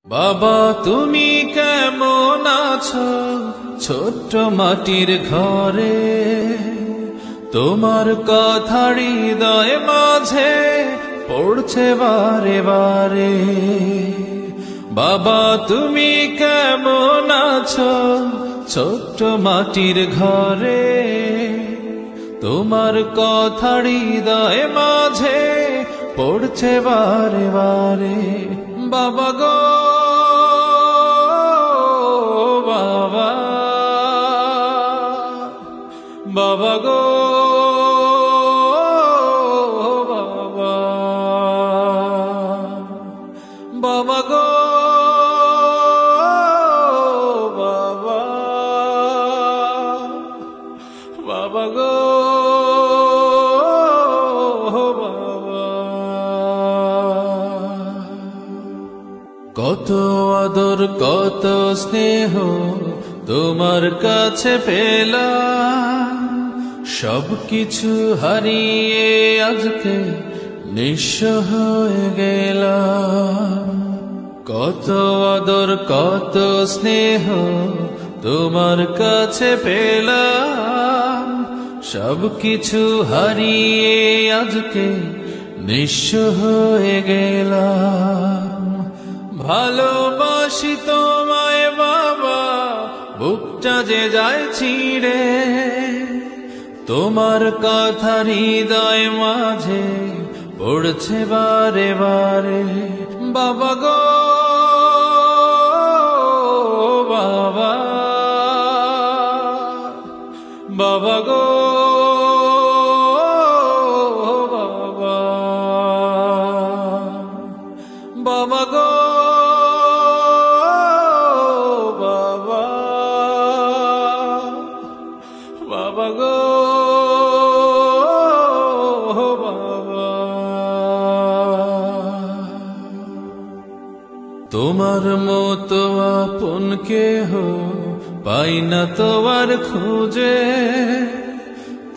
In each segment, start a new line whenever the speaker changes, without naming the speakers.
বাবা তুমি কেমন আছো ছোট্ট মাটির ঘরে, তোমার কথা হৃদয় মাঝে পড়ছে বারে বারে। বাবা তুমি কেমন আছো ছোট্ট মাটির ঘরে, তোমার কথা হৃদয় মাঝে পড়ছে বারে বারে। বাবা গো বাবা, বাবা গো বাবা, বাবা গো বাবা, বাবা গো বাবা। কত আদর কত স্নেহ তোমার কাছে পেলাম, সবকিছু হারিয়ে আজকে নিঃস্ব হয়ে গেলাম। কত আদর কত স্নেহ তোমার কাছে পেলাম, সবকিছু হারিয়ে আজকে নিঃস্ব হয়ে গেলাম। ভালোবাসি তোমায় বাবা, বুকটা যে যায় ছিঁড়ে, তোমার কথা হৃদয় মাঝে পড়ছে বারে বারে। বাবা গো বাবা, বাবা গো বাবা, বাবা গো বাবা, বাবা গো বাবা। তোমার মতো আপন কেহ পাই না তো আর খুঁজে,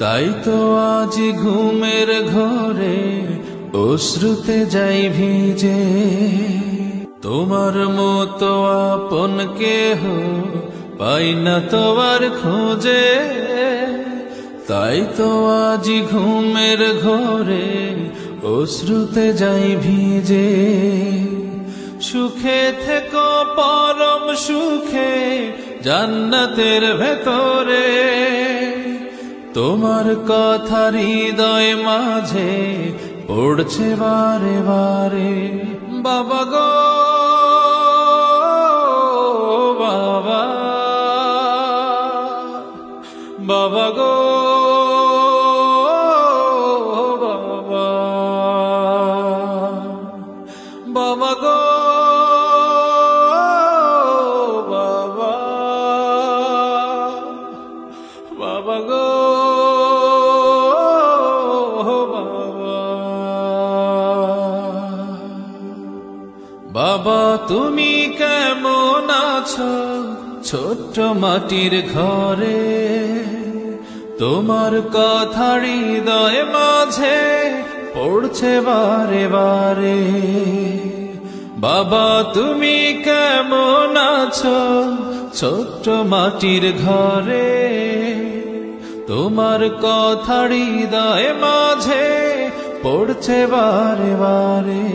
তাই তো আজ ঘুমের ঘরে অশ্রুতে যাই ভিজে। তোমার মতো আপন কেহ পাই না তো আর খুঁজে, তাই তো আজ ঘুমের ঘরে অশ্রুতে যাই ভিজে। সুখে থেকো পরম সুখে জান্নাতের ভেতরে, তোমার কথা হৃদয় মাঝে পড়ছে বারে বারে। বাবা গো বাবা, বাবা গো বাবা, বাবা গো বাবা, বাবা গো বাবা। বাবা তুমি কেমন আছো ছোট্ট মাটির ঘরে, তোমার কথা হৃদয় মাঝে পড়ছে বারে বারে। বাবা তুমি কেমন আছো ছোট্ট মাটির ঘরে, তোমার কথা হৃদয় মাঝে পড়ছে বারে বারে।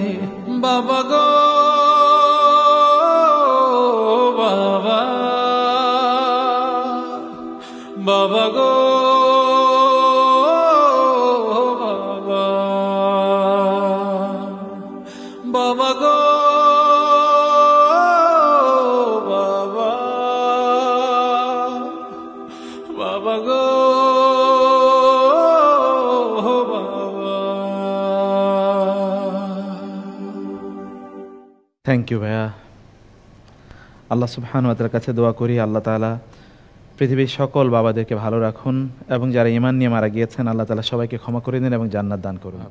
বাবা গো বাবা, বাবা গো বাবা, বাবা গো বাবা, বাবা গো বাবা।
থ্যাংক ইউ ভাইয়া। আল্লাহ সুবহানাহু ওয়া তাআলার কাছে দোয়া করি আল্লাহ তাআলা পৃথিবীর সকল বাবাদেরকে ভালো রাখুন এবং যারা ঈমান নিয়ে মারা গিয়েছেন আল্লাহ তাআলা সবাইকে ক্ষমা করে দিন এবং জান্নাত দান করুন।